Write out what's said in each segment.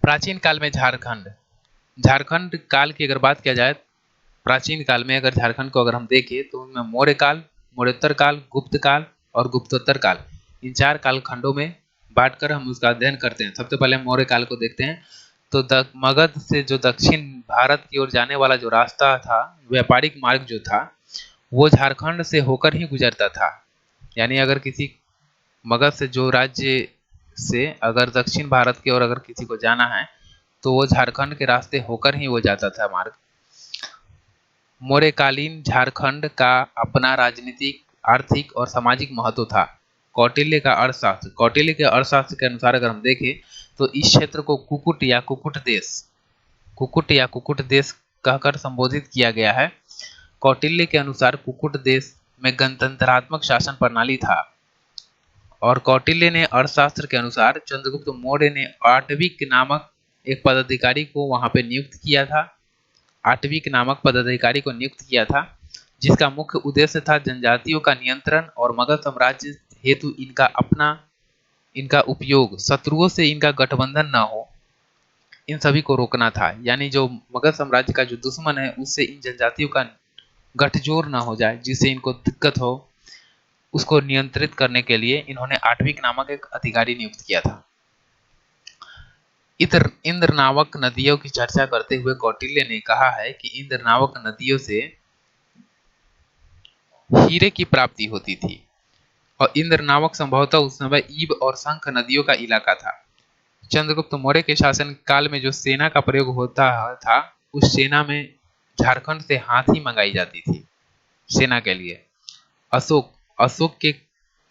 प्राचीन काल में झारखंड झारखंड काल की अगर बात किया जाए, प्राचीन काल में अगर झारखंड को अगर हम देखें तो उनमें मौर्य काल, मौर्योत्तर काल, गुप्त काल और गुप्तोत्तर काल, इन चार कालखंडों में बांटकर हम उसका अध्ययन करते हैं। सबसे पहले हम मौर्य काल को देखते हैं। तो मगध से जो दक्षिण भारत की ओर जाने वाला जो रास्ता था, व्यापारिक मार्ग जो था, वो झारखंड से होकर ही गुजरता था। यानी अगर किसी मगध से जो राज्य से अगर दक्षिण भारत की ओर अगर किसी को जाना है तो वो झारखंड के रास्ते होकर ही वो जाता था मार्ग। मौर्यकालीन झारखंड का अपना राजनीतिक, आर्थिक और सामाजिक महत्व था। कौटिल्य का अर्थशास्त्र, कौटिल्य के अर्थशास्त्र के अनुसार अगर हम देखें तो इस क्षेत्र को कुकुट या कुकुट देश कहकर संबोधित किया गया है। कौटिल्य के अनुसार कुकुट देश में गणतंत्रात्मक शासन प्रणाली था और कौटिल्य ने अर्थशास्त्र के अनुसार चंद्रगुप्त मौर्य ने आटविक नामक एक पदाधिकारी को वहां पे नियुक्त किया था। आटविक नामक पदाधिकारी को नियुक्त किया था जिसका मुख्य उद्देश्य था जनजातियों का नियंत्रण और मगध साम्राज्य हेतु इनका उपयोग, शत्रुओं से इनका गठबंधन न हो, इन सभी को रोकना था। यानी जो मगध साम्राज्य का जो दुश्मन है उससे इन जनजातियों का गठजोड़ न हो जाए, जिससे इनको दिक्कत हो, उसको नियंत्रित करने के लिए इन्होंने आटविक नामक एक अधिकारी नियुक्त किया था। इंद्र नामक नदियों की चर्चा करते हुए कौटिल्य ने कहा है कि इंद्र नामक नदियों से हीरे की प्राप्ति होती थी और इंद्र नामक संभवतः उस समय ईब और शंख नदियों का इलाका था। चंद्रगुप्त मौर्य के शासन काल में जो सेना का प्रयोग होता था, उस सेना में झारखंड से हाथी मंगाई जाती थी सेना के लिए। अशोक के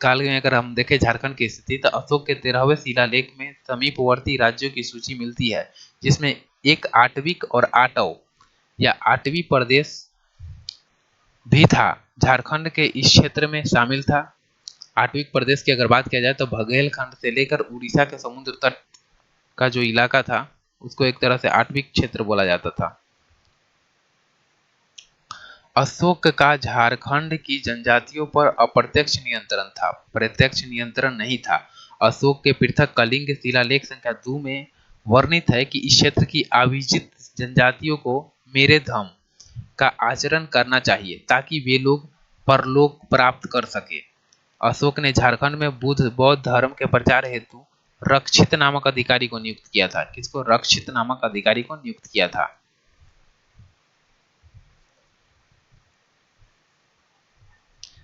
काल में अगर हम देखें झारखंड की स्थिति, तो अशोक के 13वें शिलालेख में समीपवर्ती राज्यों की सूची मिलती है, जिसमें एक आटविक और आटव या आटवी प्रदेश भी था, झारखंड के इस क्षेत्र में शामिल था। आटविक प्रदेश की अगर बात किया जाए तो बघेलखंड से लेकर उड़ीसा के समुद्र तट का जो इलाका था उसको एक तरह से आटविक क्षेत्र बोला जाता था। अशोक का झारखंड की जनजातियों पर अप्रत्यक्ष नियंत्रण था, प्रत्यक्ष नियंत्रण नहीं था। अशोक के पृथक कलिंग शिलालेख संख्या 2 में वर्णित है कि इस क्षेत्र की अभिजित जनजातियों को मेरे धर्म का आचरण करना चाहिए ताकि वे लोग परलोक प्राप्त कर सके। अशोक ने झारखंड में बौद्ध धर्म के प्रचार हेतु रक्षित नामक अधिकारी को नियुक्त किया था। किसको? रक्षित नामक अधिकारी को नियुक्त किया था।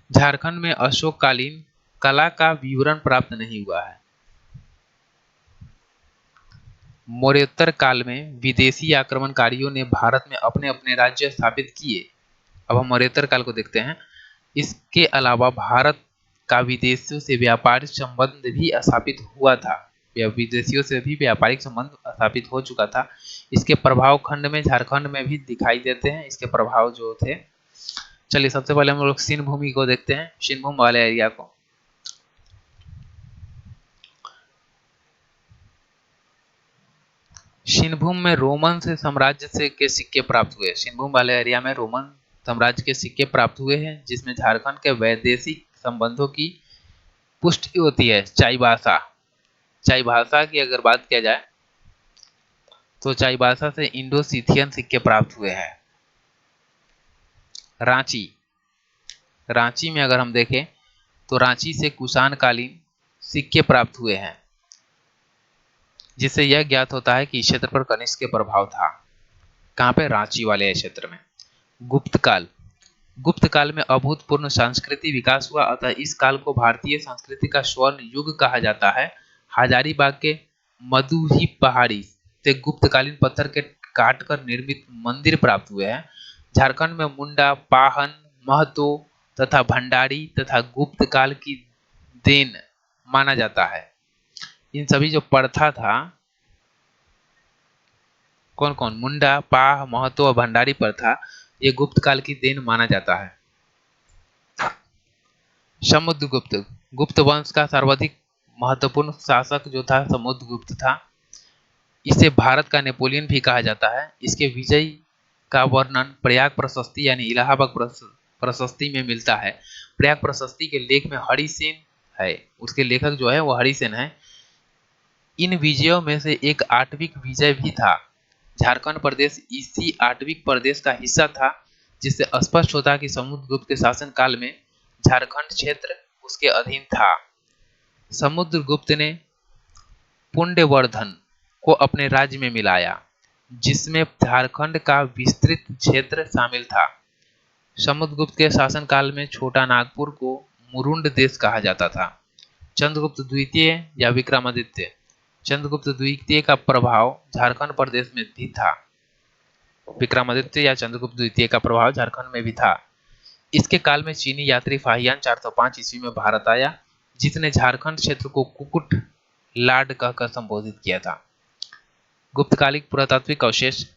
झारखंड में अशोककालीन कला का विवरण प्राप्त नहीं हुआ है। मौर्योत्तर काल में विदेशी आक्रमणकारियों ने भारत में अपने अपने राज्य स्थापित किए। अब हम मौर्योत्तर काल को देखते हैं। इसके अलावा भारत का विदेशियों से व्यापारिक संबंध भी स्थापित हुआ था, विदेशियों से भी व्यापारिक संबंध स्थापित हो चुका था। इसके प्रभाव खंड में झारखंड में भी दिखाई देते हैं, इसके प्रभाव जो थे। चलिए सबसे पहले हम लोग सिंध भूमि को देखते हैं, सिंध भूमि वाले एरिया को। सिंध भूमि में रोमन से साम्राज्य से के सिक्के प्राप्त हुए। सिंध भूमि वाले एरिया में रोमन साम्राज्य के सिक्के प्राप्त हुए हैं, जिसमें झारखंड के वैदेशिक संबंधों की पुष्टि होती है। चाईबासा की अगर बात किया जाए तो चाईबासा से इंडो सीथियन सिक्के प्राप्त हुए हैं। रांची में अगर हम देखें तो रांची से कुषाण कालीन सिक्के प्राप्त हुए हैं, जिससे यह ज्ञात होता है कि इस क्षेत्र पर कनिष्क के प्रभाव था। कहां पे? रांची वाले क्षेत्र में। गुप्त काल में अभूतपूर्व सांस्कृतिक विकास हुआ, अतः इस काल को भारतीय संस्कृति का स्वर्ण युग कहा जाता है। हजारीबाग के मधुही पहाड़ी से गुप्तकालीन पत्थर के काटकर निर्मित मंदिर प्राप्त हुए हैं। झारखंड में मुंडा, पाहन, महतो तथा भंडारी तथा गुप्त काल की देन माना जाता है। इन सभी जो प्रथा था, कौन कौन? मुंडा, पाह, महतो और भंडारी प्रथा, ये गुप्त काल की देन माना जाता है। समुद्रगुप्त, गुप्त वंश का सर्वाधिक महत्वपूर्ण शासक जो था समुद्रगुप्त था। इसे भारत का नेपोलियन भी कहा जाता है। इसके विजय का वर्णन प्रयाग प्रशस्ति यानी इलाहाबाद प्रशस्ति में मिलता है। प्रयाग प्रशस्ति के लेख में हरिसेन है, उसके लेखक जो है वो हरिसेन है। इन विजयों में से एक आठवीं विजय भी था। झारखंड प्रदेश इसी आठवीं प्रदेश का हिस्सा था, जिससे स्पष्ट होता कि समुद्रगुप्त के शासनकाल में झारखंड क्षेत्र उसके अधीन था। समुद्रगुप्त ने पुंड्यवर्धन को अपने राज्य में मिलाया, जिसमें झारखंड का विस्तृत क्षेत्र शामिल था। समुद्रगुप्त के शासनकाल में छोटा नागपुर को मुरुंड देश कहा जाता था। चंद्रगुप्त द्वितीय या विक्रमादित्य, चंद्रगुप्त द्वितीय का प्रभाव झारखंड प्रदेश में भी था। विक्रमादित्य या चंद्रगुप्त द्वितीय का प्रभाव झारखंड में भी था। इसके काल में चीनी यात्री फाहियान 405 ईस्वी में भारत आया, जिसने झारखंड क्षेत्र को कुकुट लाड कहकर संबोधित किया था। गुप्तकालिक पुरातात्विक अवशेष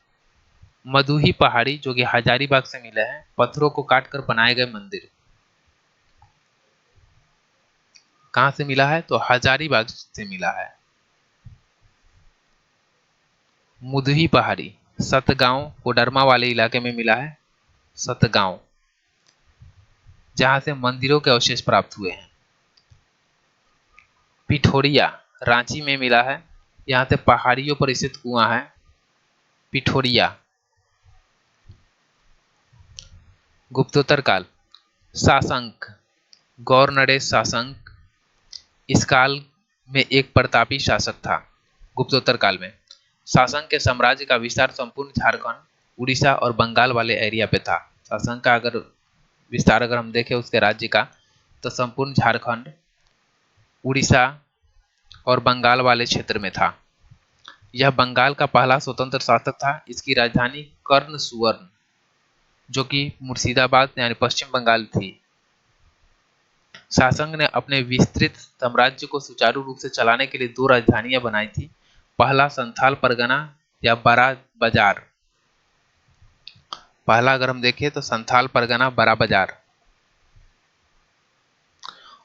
मधुही पहाड़ी, जो कि हजारीबाग से मिले हैं, पत्थरों को काटकर बनाए गए मंदिर। कहां से मिला है? तो हजारीबाग से मिला है। मुदही पहाड़ी सतगांव कोडरमा वाले इलाके में मिला है, सतगांव, जहां से मंदिरों के अवशेष प्राप्त हुए हैं। पिठोरिया रांची में मिला है, यहां से पहाड़ियों पर स्थित कुआं है पिठोरिया। गुप्तोत्तर काल साशंक, गौर नरेश साशंक इस काल में एक प्रतापी शासक था। गुप्तोत्तर काल में शासंक के साम्राज्य का विस्तार संपूर्ण झारखंड, उड़ीसा और बंगाल वाले एरिया पे था। शासंक का अगर विस्तार अगर हम देखें उसके राज्य का, तो संपूर्ण झारखंड, उड़ीसा और बंगाल वाले क्षेत्र में था। यह बंगाल का पहला स्वतंत्र शासक था। इसकी राजधानी कर्ण सुवर्ण, जो कि मुर्शिदाबाद यानी पश्चिम बंगाल थी। शासक ने अपने विस्तृत साम्राज्य को सुचारू रूप से चलाने के लिए दो राजधानियां बनाई थी। पहला संथाल परगना या बड़ा बाजार, पहला अगर हम देखें तो संथाल परगना बड़ा बाजार,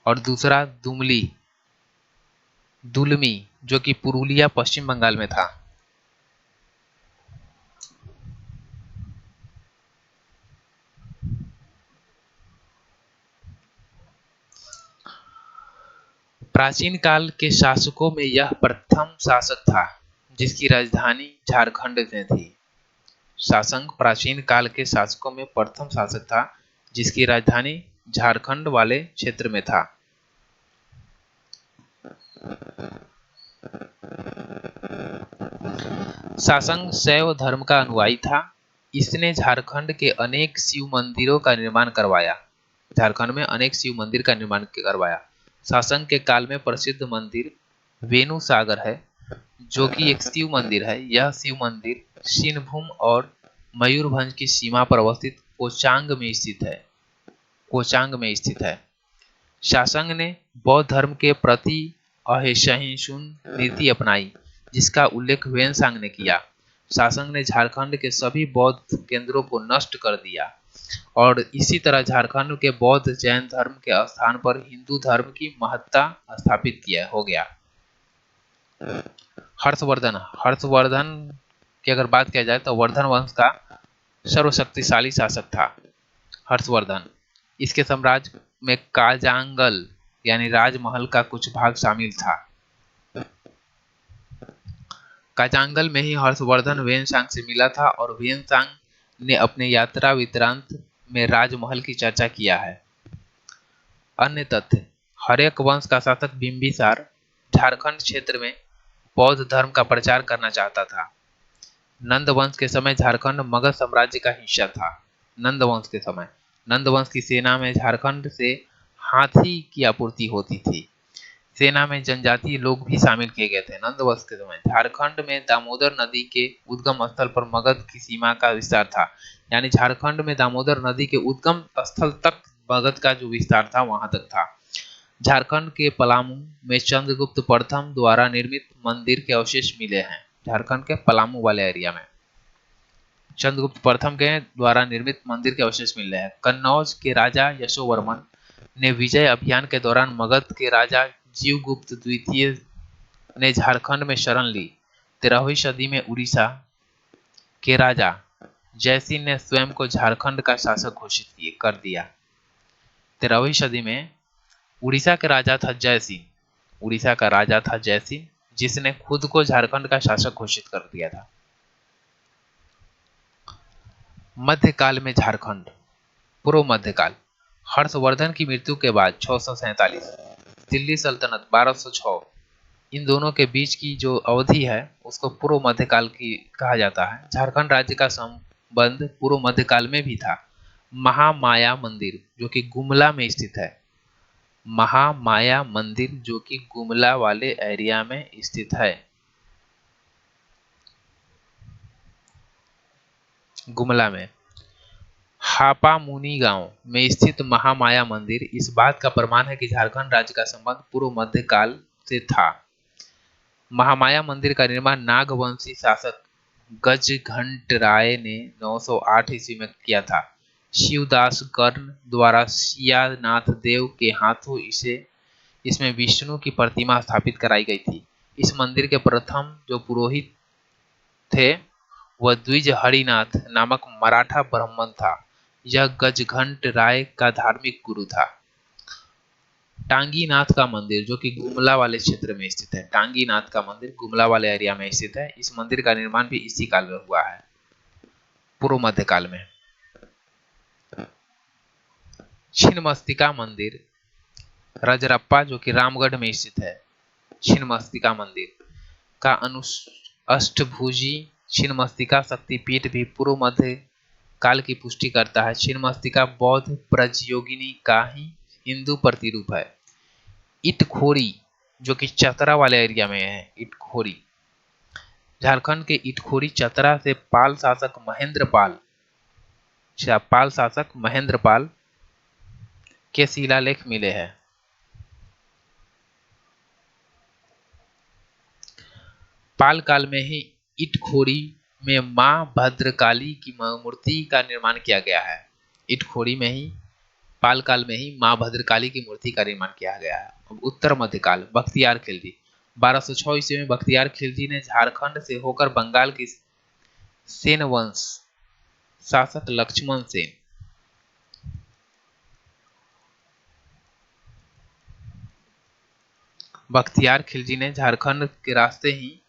और दूसरा दुलमी, जो कि पुरुलिया पश्चिम बंगाल में था। प्राचीन काल के शासकों में यह प्रथम शासक था जिसकी राजधानी झारखंड में थी। शासक प्राचीन काल के शासकों में प्रथम शासक था जिसकी राजधानी झारखंड वाले क्षेत्र में था। शासक शैव धर्म का अनुयायी था। इसने झारखंड के अनेक शिव मंदिरों का निर्माण करवाया। झारखंड में अनेक शिव मंदिर का निर्माण करवाया। शासक के काल में प्रसिद्ध मंदिर वेणु सागर है, जो कि एक शिव मंदिर है। यह शिव मंदिर सिंहभूम और मयूरभंज की सीमा पर अवस्थित कोचांग में स्थित है। शासक ने बौद्ध धर्म के प्रति असहिष्णु नीति अपनाई, जिसका उल्लेख वेनसांग ने किया। शासक ने झारखंड के सभी बौद्ध केंद्रों को नष्ट कर दिया और इसी तरह झारखंड के बौद्ध जैन धर्म के स्थान पर हिंदू धर्म की महत्ता स्थापित हो गया। हर्षवर्धन की अगर बात किया जाए तो वर्धन वंश का सर्वशक्तिशाली शासक था हर्षवर्धन। इसके साम्राज्य में काजांगल यानी राजमहल का कुछ भाग शामिल था। काजांगल में ही हर्षवर्धन वेनसांग से मिला था और वेनसांग ने अपने यात्रा वृत्तांत में राजमहल की चर्चा किया है। अन्य तथ्य, हर्यक वंश का शासक बिंबिसार झारखंड क्षेत्र में बौद्ध धर्म का प्रचार करना चाहता था। नंद वंश के समय झारखंड मगध साम्राज्य का हिस्सा था। नंद वंश की सेना में झारखंड से हाथी की आपूर्ति होती थी। सेना में जनजातीय लोग भी शामिल किए गए थे। नंद वंश के समय झारखंड में दामोदर नदी के उद्गम स्थल पर मगध की सीमा का विस्तार था। यानी झारखंड में दामोदर नदी के उद्गम स्थल तक मगध का जो विस्तार था वहां तक था। झारखंड के पलामू में चंद्रगुप्त प्रथम द्वारा निर्मित मंदिर के अवशेष मिले हैं। झारखंड के पलामू वाले एरिया में चंद्रगुप्त प्रथम के द्वारा निर्मित मंदिर के अवशेष मिल रहे हैं। कन्नौज के राजा यशोवर्मन ने विजय अभियान के दौरान मगध के राजा जीवगुप्त द्वितीय ने झारखंड में शरण ली। 13वीं सदी में उड़ीसा के राजा जयसिंह ने स्वयं को झारखंड का शासक घोषित कर दिया। 13वीं सदी में उड़ीसा का राजा था जयसिंह। जिसने खुद को झारखंड का शासक घोषित कर दिया था। मध्यकाल में झारखंड। पूर्व मध्यकाल। हर्षवर्धन की मृत्यु के बाद 647, दिल्ली सल्तनत 1206, इन दोनों के बीच की जो अवधि है उसको पूर्व मध्यकाल की कहा जाता है। झारखंड राज्य का संबंध पूर्व मध्यकाल में भी था। महामाया मंदिर जो कि गुमला में स्थित है, महामाया मंदिर जो कि गुमला वाले एरिया में स्थित है, गुमला में। हापामुनी गांव में स्थित महामाया मंदिर इस बात का प्रमाण है कि झारखंड राज्य का संबंध पूर्व मध्यकाल से था। महामाया मंदिर का निर्माण नागवंशी शासक गजघंट-राय ने 908 ईस्वी में किया था। शिवदास कर्ण द्वारा सियानाथ देव के हाथों इसमें विष्णु की प्रतिमा स्थापित कराई गई थी। इस मंदिर के प्रथम जो पुरोहित थे वह द्विज हरिनाथ नामक मराठा ब्राह्मण था। यह गजघंट राय का धार्मिक गुरु था। टांगीनाथ का मंदिर जो कि गुमला वाले क्षेत्र में स्थित है, टांगीनाथ का मंदिर गुमला वाले एरिया में स्थित है। इस मंदिर का निर्माण भी इसी काल में हुआ है, पूर्व मध्यकाल में। छिन्नमस्तिका मंदिर रजरप्पा जो कि रामगढ़ में स्थित है, छिन्नमस्तिका मंदिर का अष्टभुजी छिन्नमस्तिका शक्तिपीठ भी पूर्व मध्य काल की पुष्टि करता है। छिन्नमस्तिका बौद्ध प्रजयोगिनी का ही हिंदू प्रतिरूप है। इटखोरी जो कि चतरा वाले एरिया में है, इटखोरी झारखंड के इटखोरी चतरा से पाल शासक महेंद्र पाल के शिलालेख मिले हैं। पाल काल में ही इटखोरी में मां भद्रकाली की मूर्ति का निर्माण किया गया है। इटखोरी में ही पाल काल में ही मां भद्रकाली की मूर्ति का निर्माण किया गया है। अब उत्तर मध्यकाल। बख्तियार खिलजी 1206 ईस्वी में बख्तियार खिलजी ने झारखंड से होकर बंगाल की सेन वंश शासक लक्ष्मण सेन बख्तियार खिलजी ने झारखंड के रास्ते ही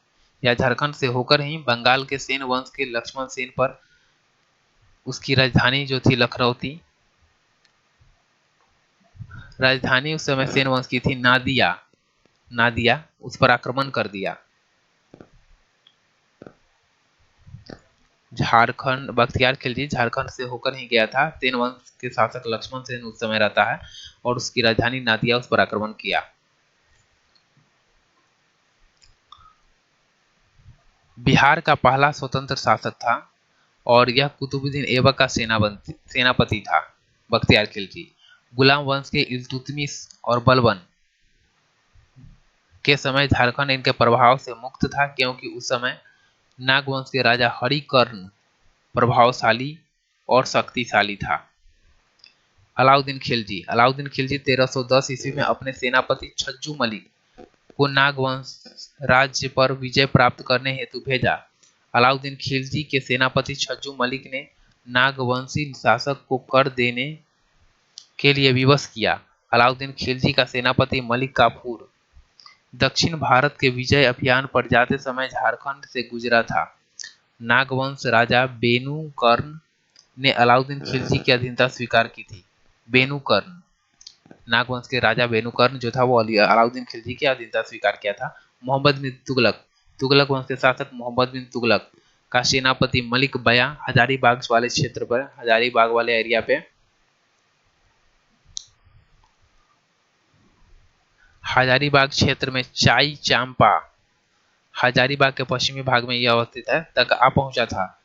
या झारखंड से होकर ही बंगाल के सेन वंश के लक्ष्मण सेन पर उसकी राजधानी जो थी लखनऊ थी, राजधानी उस समय सेन वंश की थी नादिया, उस पर आक्रमण कर दिया। झारखंड बख्तियार खिलजी झारखंड से होकर ही गया था। सेन वंश के शासक लक्ष्मण सेन उस समय रहता है और उसकी राजधानी नादिया, उस पर आक्रमण किया। बिहार का पहला स्वतंत्र शासक था और यह कुतुबुद्दीन ऐबक का सेनापति था बख्तियार खिलजी। गुलाम वंश के इल्तुतमिश और बलबन के समय झारखंड इनके प्रभाव से मुक्त था, क्योंकि उस समय नागवंश के राजा हरिकर्ण प्रभावशाली और शक्तिशाली था। अलाउद्दीन खिलजी 1310 ईस्वी में अपने सेनापति छज्जू मलिक को नागवंश राज्य पर विजय प्राप्त करने हेतु भेजा। अलाउद्दीन खिलजी के सेनापति छज्जू मलिक ने नागवंशी शासक को कर देने के लिए विवश किया। अलाउद्दीन खिलजी का सेनापति मलिक काफूर दक्षिण भारत के विजय अभियान पर जाते समय झारखंड से गुजरा था। नागवंश राजा बेनुकर्ण ने अलाउद्दीन खिलजी की अधीनता स्वीकार की थी। नागवंश के राजा बेनुकर्ण जो था वो अलाउद्दीन खिलजी की अधीनता स्वीकार किया था। मोहम्मद बिन तुगलक वंश के शासक मोहम्मद बिन तुगलक का सेनापति मलिक बया हजारीबाग वाले क्षेत्र पर, हजारीबाग वाले एरिया पे, हजारीबाग क्षेत्र में चाई चांपा हजारीबाग के पश्चिमी भाग में यह अवस्थित है तक आ पहुंचा था।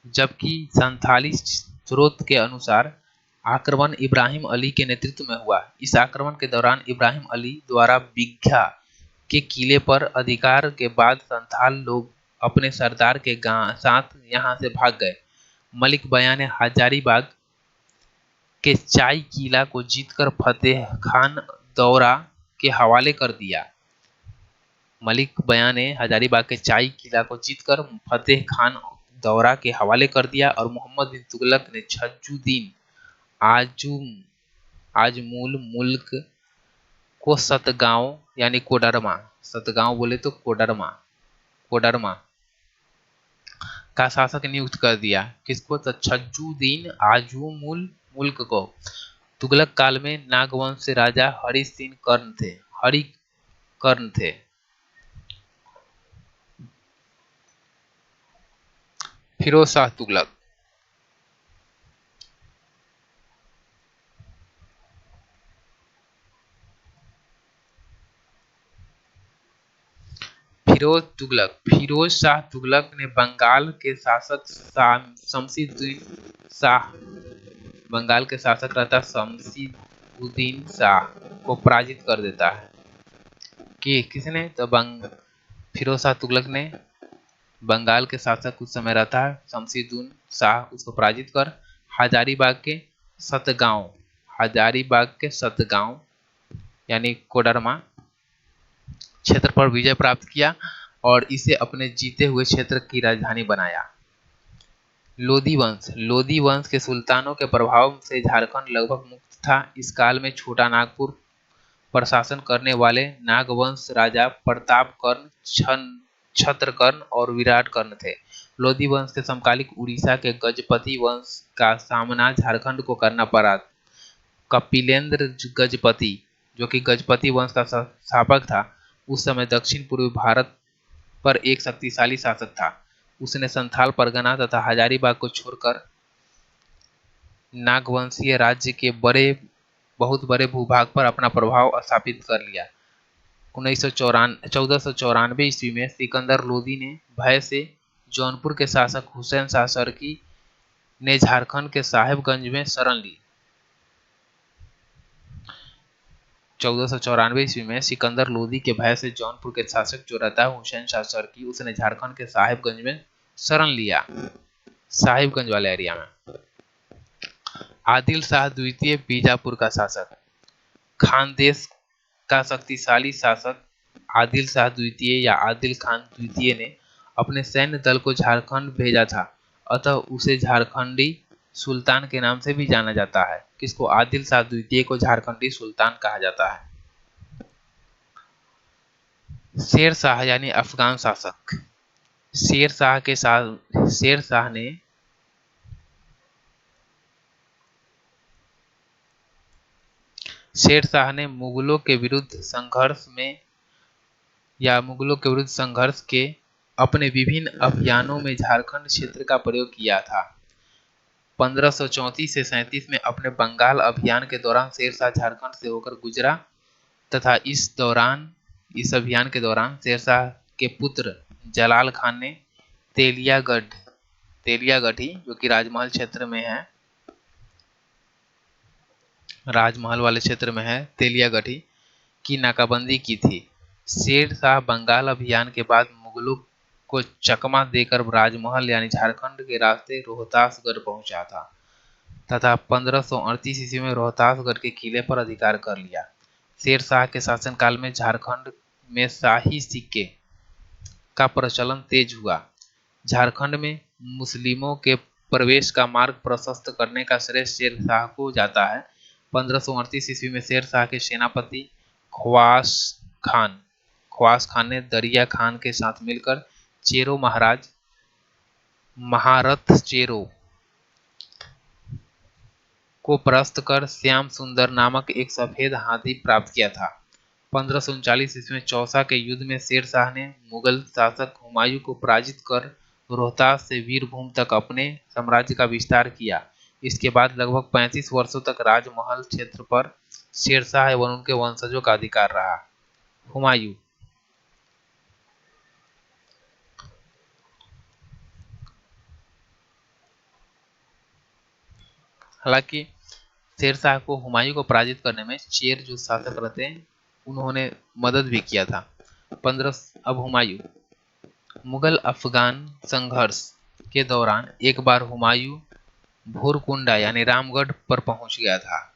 जबकि संथाली स्रोत के अनुसार आक्रमण इब्राहिम अली के नेतृत्व में हुआ। इस आक्रमण के दौरान इब्राहिम अली द्वारा बिघा के किले पर अधिकार के बाद संथाल लोग अपने सरदार के साथ यहां से भाग गए। मलिक बया ने हजारीबाग के चाई किला को जीतकर फतेह खान दौरा के हवाले कर दिया। मलिक बया ने हजारीबाग के चाई किला को जीतकर फतेह खान दौरा के हवाले कर दिया और मोहम्मद बिन तुगलक ने छज्जुद्दीन आजमूल मुल्क को सतगांव यानी कोडरमा सतगांव बोले तो कोडरमा, कोडरमा का शासक नियुक्त कर दिया। किसको? तो छज्जुद्दीन आजूमुल मुल्क को। तुगलक काल में नागवंश से राजा हरिसिंह कर्ण थे, हरिकर्ण थे। फिरोज शाह तुगलक। फिरोज शाह तुगलक ने बंगाल के शासक शमशीरुद्दीन शाह, बंगाल के शासक रहता शमशीरुद्दीन शाह को पराजित कर देता है। कि किसने? तो फिरोज शाह तुगलक ने बंगाल के शासक उस समय रहता है शमशीरुद्दीन शाह, उसको पराजित कर हजारीबाग के सतगांव, हजारीबाग के सतगांव यानी कोडरमा क्षेत्र पर विजय प्राप्त किया और इसे अपने जीते हुए क्षेत्र की राजधानी बनाया। लोधी वंश के सुल्तानों के प्रभाव से झारखंड लगभग मुक्त था। इस काल में छोटा नागपुर पर शासन करने वाले नागवंश राजा प्रतापकर्ण, छत्रकर्ण और विराटकर्ण थे। लोधी वंश के समकालिक उड़ीसा के गजपति वंश का सामना झारखंड को करना पड़ा। कपिलेंद्र गजपति, जो कि गजपति वंश का संस्थापक था, उस समय दक्षिण पूर्वी भारत पर एक शक्तिशाली शासक था। उसने संथाल परगना तथा हजारीबाग को छोड़कर नागवंशीय राज्य के बहुत बड़े भूभाग पर अपना प्रभाव स्थापित कर लिया। 1494 ईस्वी में सिकंदर लोदी ने भय से जौनपुर के शासक हुसैन शाह सरकी ने झारखंड के साहेबगंज में शरण ली। 1494 ईस्वी में सिकंदर लोदी के भय से जौनपुर के शासक जो रहता है हुसैन शाह सरकी, उसने झारखंड के साहेबगंज में शरण लिया, साहिबगंज वाले एरिया में। आदिल शाह द्वितीय बीजापुर का शासक, खानदेश का शक्तिशाली शासक आदिल शाह द्वितीय या आदिल खान द्वितीय ने अपने सैन्य दल को झारखंड भेजा था, अतः उसे झारखंडी सुल्तान के नाम से भी जाना जाता है। किसको? आदिल शाह द्वितीय को झारखंडी सुल्तान कहा जाता है। शेर शाह यानी अफगान शासक, शेर शाह ने मुगलों के विरुद्ध संघर्ष के अपने विभिन्न अभियानों में झारखंड क्षेत्र का प्रयोग किया था। 1534 से 37 में अपने बंगाल अभियान के दौरान शेर शाह झारखंड से होकर गुजरा तथा इस अभियान के दौरान शेर शाह के पुत्र जलाल खान ने तेलियागढ़ी जो कि राजमहल क्षेत्र में है, राजमहल वाले क्षेत्र में है, तेलियागढ़ी की नाकाबंदी की थी। शेर शाह बंगाल अभियान के बाद मुगलों को चकमा देकर राजमहल यानी झारखंड के रास्ते रोहतासगढ़ पहुंचा था तथा 1538 ईस्वी में रोहतासगढ़ के किले पर अधिकार कर लिया। शेर शाह के शासनकाल में झारखंड में शाही सिक्के का प्रचलन तेज हुआ। झारखंड में मुस्लिमों के प्रवेश का मार्ग प्रशस्त करने का श्रेय शेर शाह को जाता है। 1538 ईस्वी में शेर शाह के सेनापति ख्वास खान ने दरिया खान के साथ मिलकर चेरो महारथ चेरो को परास्त कर श्याम सुंदर नामक एक सफेद हाथी प्राप्त किया था। 1539 ईस्वी में चौसा के युद्ध में शेर शाह ने मुगल शासक हुमायूं को पराजित कर रोहतास से वीरभूम तक अपने साम्राज्य का विस्तार किया। इसके बाद लगभग 35 वर्षों तक राजमहल क्षेत्र पर शेर शाह एवं उनके वंशजों का अधिकार रहा। हुमायूं हालांकि शेर शाह को हुमायूं को पराजित करने में चेर जो शासक रहते हैं उन्होंने मदद भी किया था। अब हुमायूं मुगल अफगान संघर्ष के दौरान एक बार हुमायूं भूरकुंडा यानी रामगढ़ पर पहुंच गया था।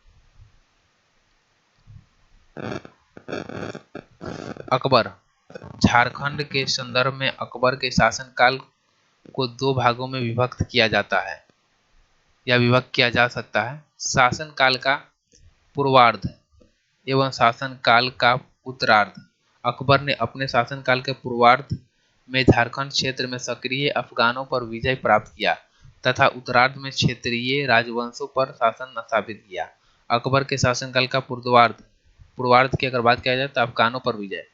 अकबर, झारखंड के संदर्भ में अकबर के शासनकाल को दो भागों में विभक्त किया जाता है या विभक्त किया जा सकता है। शासनकाल का पूर्वार्ध एवं शासनकाल का उत्तरार्ध। अकबर ने अपने शासनकाल के पूर्वार्ध में झारखंड क्षेत्र में सक्रिय अफगानों पर विजय प्राप्त किया तथा उत्तरार्ध में क्षेत्रीय राजवंशों पर शासन स्थापित किया। अकबर के शासनकाल का पूर्वार्ध की अगर बात किया जाए तो अफगानों पर विजय।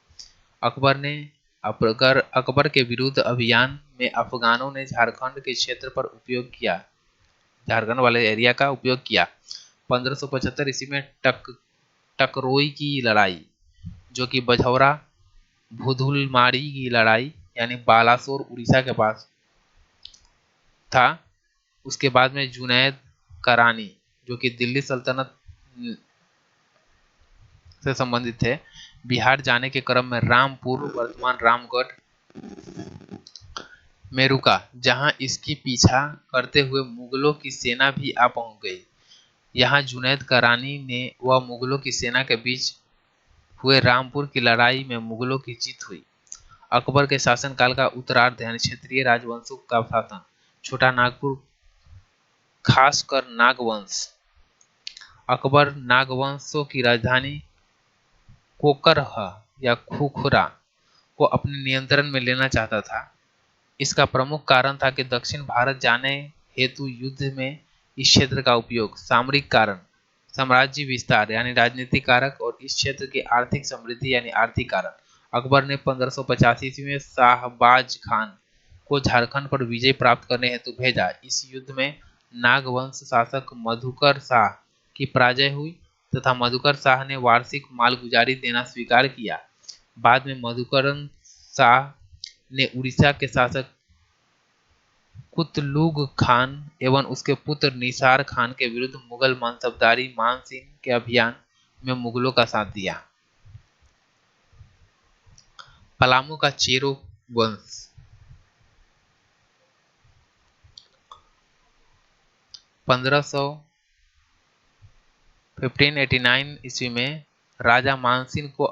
अकबर के विरुद्ध अभियान में अफगानों ने झारखंड के क्षेत्र पर उपयोग किया, झारखंड वाले एरिया का उपयोग किया। 1575 ईस्वी में टकरोई की लड़ाई, जो कि बझौरा भुधुलमारी की लड़ाई यानी बालासोर उड़ीसा के पास था। उसके बाद में जुनैद करानी, जो कि दिल्ली सल्तनत से संबंधित थे, बिहार जाने के क्रम में रामपुर वर्तमान रामगढ़ में रुका, जहां इसकी पीछा करते हुए मुगलों की सेना भी आ पहुंच गई। यहां जुनैद करानी ने व मुगलों की सेना के बीच हुए रामपुर की लड़ाई में मुगलों की जीत हुई। अकबर के शासनकाल का उत्तरार्ध यानी क्षेत्रीय राजवंशों का शासन। छोटा नागपुर, खासकर नागवंश। अकबर नागवंशों की राजधानी कोकरह या खुखरा को अपने नियंत्रण में लेना चाहता था। इसका प्रमुख कारण था कि दक्षिण भारत जाने हेतु युद्ध में इस क्षेत्र का उपयोग, सामरिक कारण, साम्राज्य विस्तार यानी राजनीतिक कारक, और इस क्षेत्र की आर्थिक समृद्धि यानी आर्थिक कारण। अकबर ने 1585 ईस्वी में शाहबाज खान को झारखंड पर विजय प्राप्त करने हेतु भेजा। इस युद्ध में नागवंश शासक मधुकर शाह की पराजय हुई तथा मधुकर शाह ने वार्षिक मालगुजारी देना स्वीकार किया। बाद में मधुकरन शाह ने उड़ीसा के शासक कुतलुग खान एवं उसके पुत्र निसार खान के विरुद्ध मुगल मनसबदारी मान सिंह के अभियान में मुगलों का साथ दिया। पलामू का चेरो वंश। 1589 ईस्वी में राजा मानसिंह को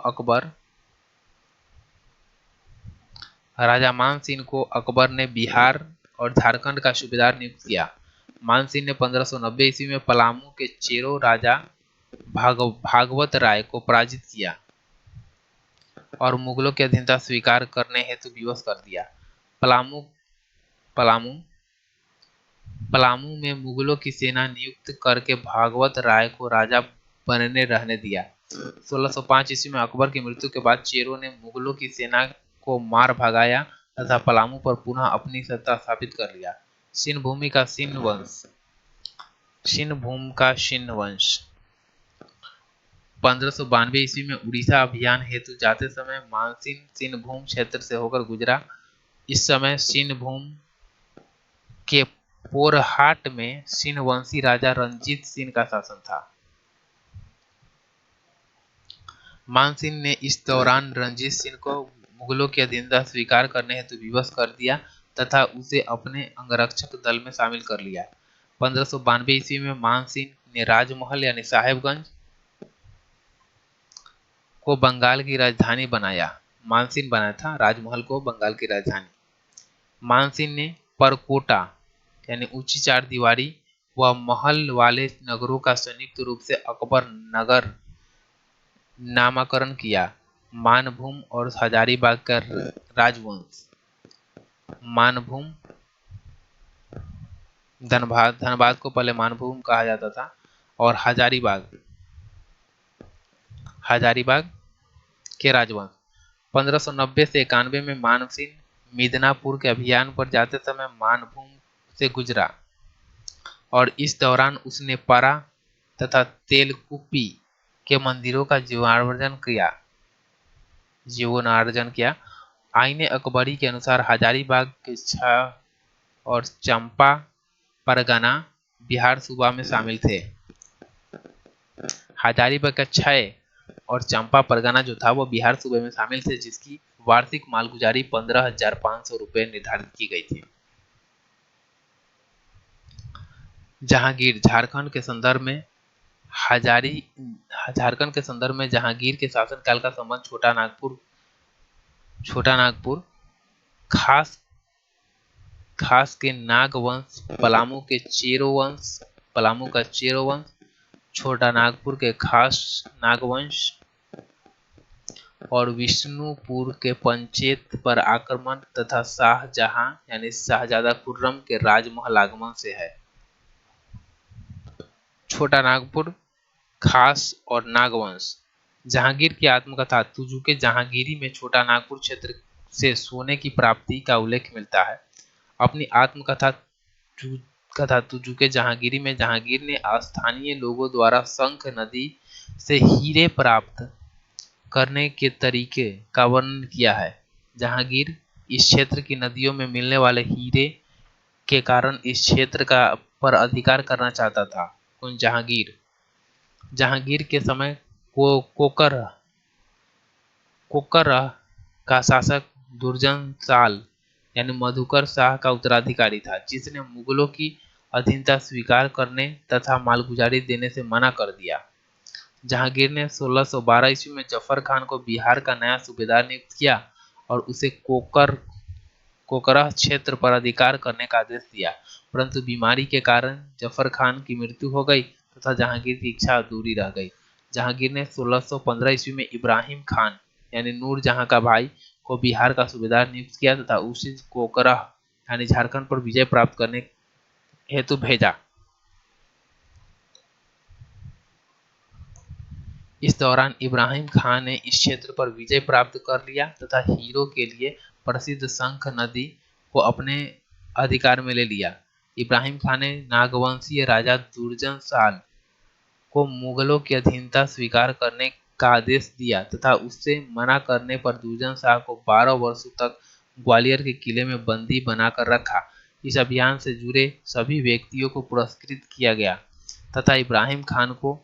अकबर ने बिहार और झारखंड का सूबेदार नियुक्त किया। मानसिंह ने 1590 ईस्वी में पलामू के चेरो राजा भागवत राय को पराजित किया और मुगलों की अधीनता स्वीकार करने हेतु विवश कर दिया। पलामू में मुगलों की सेना नियुक्त करके भागवत राय को राजा बनने रहने दिया। 1605 ईस्वी में अकबर की मृत्यु के बाद चेरो ने मुगलों की सेना को मार भगाया तथा पलामू पर पुनः अपनी सत्ता स्थापित कर लिया। सिंहभूम का सिंह वंश। 1592 ईस्वी में उड़ीसा अभियान हेतु जाते समय मानसिंह सिंहभूम क्षेत्र से होकर गुजरा। इस समय सिंहभूम के पोरहाट में सिंहवंशी राजा रंजीत सिंह का शासन था। मानसिंह ने इस दौरान रंजीत सिंह को मुगलों की अधीनता स्वीकार करने हेतु विवश कर दिया तथा उसे अपने अंगरक्षक दल में शामिल कर लिया। 1592 ईस्वी में मानसिंह ने राजमहल यानी साहेबगंज को बंगाल की राजधानी बनाया। मानसिंह बनाया था राजमहल को बंगाल की राजधानी। मानसिंह ने परकोटा यानी ऊंची चार दीवारी व महल वाले नगरों का संयुक्त रूप से अकबर नगर नामकरण किया। मानभूम और हजारीबाग का राजवंश। मानभूम धनबाद को पहले मानभूम कहा जाता था और हजारीबाग के राजवंश। 1590 से 91 में मानसिंह मिदनापुर के अभियान पर जाते समय मानभूम से गुजरा और इस दौरान उसने परा तथा तेलकुपी के मंदिरों का जीर्णोद्धार किया। आईने अकबरी के अनुसार हजारीबाग के 6 और चंपा परगना बिहार सूबा में शामिल थे। हजारीबाग का 6 और चंपा परगना जो था वो बिहार सूबे में शामिल थे, जिसकी वार्षिक मालगुजारी 15,500 रुपए निर्धारित की गई थी। जहांगीर झारखंड के संदर्भ में जहांगीर के शासनकाल का संबंध छोटा नागपुर खास के नाग वंश, पलामू का चेरो वंश, छोटा नागपुर के खास नागवंश और विष्णुपुर के पंचेत पर आक्रमण तथा शाहजहां यानी शाहजादा खुर्रम के राजमहल आगमन से है। छोटा नागपुर, खास और नागवंश। जहांगीर की आत्मकथा तुजुके जहांगीरी में छोटा नागपुर क्षेत्र से सोने की प्राप्ति का उल्लेख मिलता है। अपनी आत्मकथा कथा तुजुके जहांगीरी में जहांगीर ने स्थानीय लोगों द्वारा शंख नदी से हीरे प्राप्त करने के तरीके का वर्णन किया है। जहांगीर इस क्षेत्र की नदियों में मिलने वाले हीरे के कारण इस क्षेत्र का पर अधिकार करना चाहता था। कौन? जहांगीर। जहांगीर के समय कोकर कोकर का शासक दुर्जन साल यानी मधुकर शाह का उत्तराधिकारी था, जिसने मुगलों की अधीनता स्वीकार करने तथा मालगुजारी देने से मना कर दिया। जहांगीर ने 1612 ईस्वी में जफर खान को बिहार का नया सूबेदार नियुक्त किया और उसे कोकरह क्षेत्र पर अधिकार करने का आदेश दिया, परंतु बीमारी के कारण जफर खान की मृत्यु हो गई तथा जहांगीर की इच्छा अधूरी रह गई। जहांगीर ने 1615 ईस्वी में इब्राहिम खान यानी नूर जहां का भाई को बिहार का सूबेदार नियुक्त किया तथा उसे कोकरह यानी झारखंड पर विजय प्राप्त करने हेतु भेजा। इस दौरान इब्राहिम खान ने इस क्षेत्र पर विजय प्राप्त कर लिया तथा हीरो के लिए प्रसिद्ध शंख नदी को अपने अधिकार में ले लिया। इब्राहिम खान ने नागवंशीय राजा दुर्जन साल को मुगलों की अधीनता स्वीकार करने का आदेश दिया तथा उससे मना करने पर दुर्जन शाह को 12 वर्षों तक ग्वालियर के किले में बंदी बनाकर रखा। इस अभियान से जुड़े सभी व्यक्तियों को पुरस्कृत किया गया तथा इब्राहिम खान को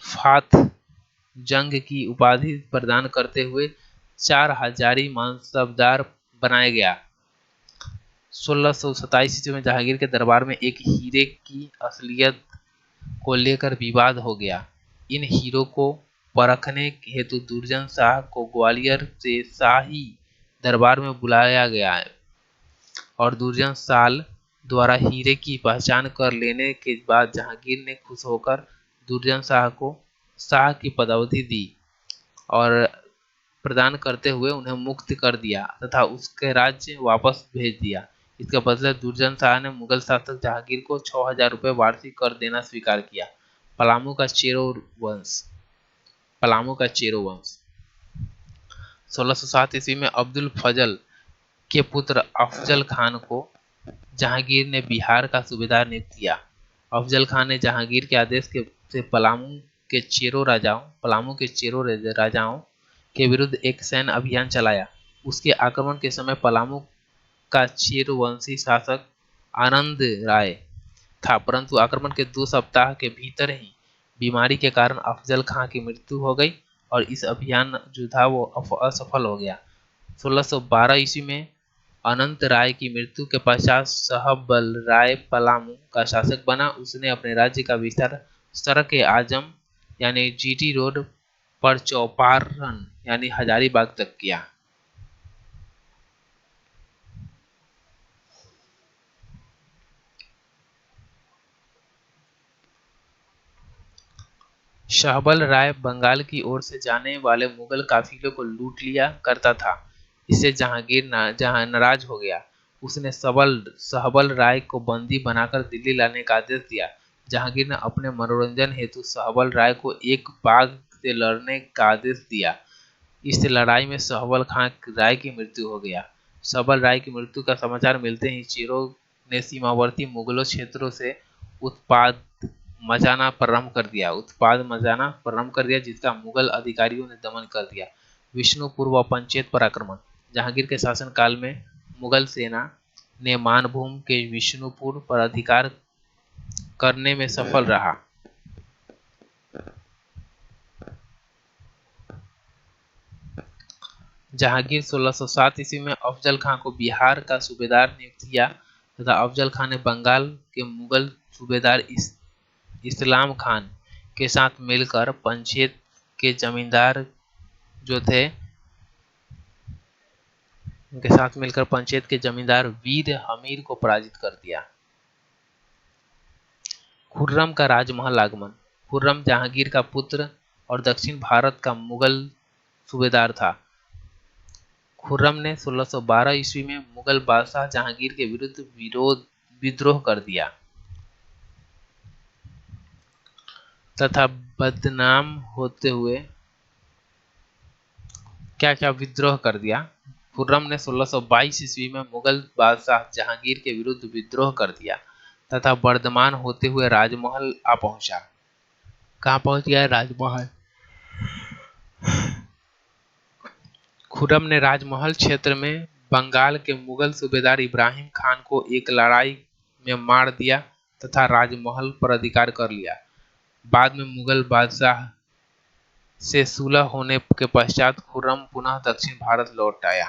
फात जंग की उपाधि प्रदान करते हुए 4 हजारी मानसबदार बनाया गया। 1627 ईस्वी में जहांगीर के दरबार में एक हीरे की असलियत को लेकर विवाद हो गया। इन हीरो को परखने हेतु दुर्जन शाह को ग्वालियर से शाही दरबार में बुलाया गया और दुर्जन साल द्वारा हीरे की पहचान कर लेने के बाद जहांगीर ने खुश होकर दुर्जन शाह को शाह की पदवी दी और प्रदान करते हुए उन्हें मुक्त कर दिया तथा उसके राज्य वापस भेज दिया। इसका बदला दुर्जन शाह ने मुगल शासक जहांगीर को 6000 रुपये वार्षिक कर देना स्वीकार किया। पलामू का चेरो वंश 1607 ईस्वी में अब्दुल फजल के पुत्र अफजल खान को जहांगीर ने बिहार का सूबेदार नियुक्त किया। अफजल खान ने जहांगीर के आदेश से पलामू के चेरो राजाओं के विरुद्ध एक सैन्य अभियान चलाया। उसके आक्रमण के समय पलामू का चेरोवंशी शासक आनंद राय था, परंतु आक्रमण के 2 सप्ताह के भीतर ही बीमारी के कारण अफजल खां की मृत्यु हो गई और इस अभियान जो था वो असफल हो गया। 1612 ईस्वी में अनंत राय की मृत्यु के पश्चात सहबल राय पलामू का शासक बना। उसने अपने राज्य का विस्तार सड़क-ए-आजम यानी जीटी रोड पर चौपारण यानी हजारीबाग तक किया। शहबल राय बंगाल की ओर से जाने वाले मुगल काफिले को लूट लिया करता था। इससे जहांगीर नाराज हो गया। उसने सहबल राय को बंदी बनाकर दिल्ली लाने का आदेश दिया। जहांगीर ने अपने मनोरंजन हेतु सहबल राय को एक बाघ से लड़ने का आदेश दिया। इस लड़ाई में सहबल खां राय की मृत्यु हो गया। सहबल राय की मृत्यु का समाचार मिलते ही चेरो ने सीमावर्ती मुगलों क्षेत्रों से उत्पाद मचाना प्रारंभ कर दिया जिसका मुगल अधिकारियों ने दमन कर दिया। विष्णुपुर व पंचेत पर आक्रमण। जहांगीर के शासन काल में मुगल सेना ने मानभूम के विष्णुपुर पर अधिकार करने में सफल रहा। जहांगीर 1607 ईस्वी में अफजल खां को बिहार का सूबेदार नियुक्त किया तथा अफजल खां ने बंगाल के मुगल सूबेदार इस्लाम खान के साथ मिलकर पंचेत के जमींदार जो थे उनके साथ मिलकर पंचेत के जमींदार वीर हमीर को पराजित कर दिया। खुर्रम का राजमहल आगमन। खुर्रम जहांगीर का पुत्र और दक्षिण भारत का मुगल सूबेदार था। खुर्रम ने 1612 ईस्वी में मुगल बादशाह जहांगीर के विरुद्ध विद्रोह कर दिया तथा बदनाम होते हुए क्या विद्रोह कर दिया। खुर्रम ने 1622 ईस्वी में मुगल बादशाह जहांगीर के विरुद्ध विद्रोह कर दिया तथा वर्धमान होते हुए राजमहल आ पहुंचा। कहाँ पहुंच गया है? राजमहल। खुर्रम ने राजमहल क्षेत्र में बंगाल के मुगल सूबेदार इब्राहिम खान को एक लड़ाई में मार दिया तथा राजमहल पर अधिकार कर लिया। बाद में मुगल बादशाह से सुलह होने के पश्चात खुर्रम पुनः दक्षिण भारत लौट आया।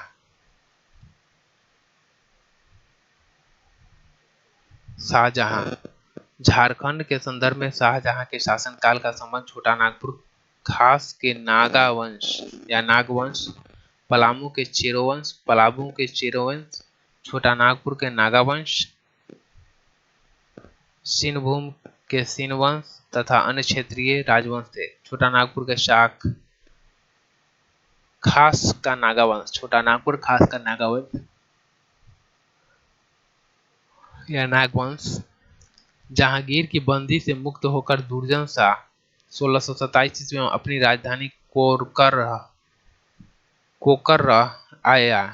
शाहजहां। झारखंड के संदर्भ में शाहजहां के शासनकाल का संबंध छोटा नागपुर खास के नागा वंश या नागवंश, पलामू के चेरो वंश, छोटा नागपुर के नागा वंश, सिंहभूम के सिंह वंश तथा अन्य क्षेत्रीय राजवंश थे। छोटा नागपुर के शाख खास का नागा वंश, छोटा नागपुर खास का नागा वंश या नागवंश। जहांगीर की बंदी से मुक्त होकर दुर्जन शाह 1627 ईस्वी में अपनी राजधानी कोकर आया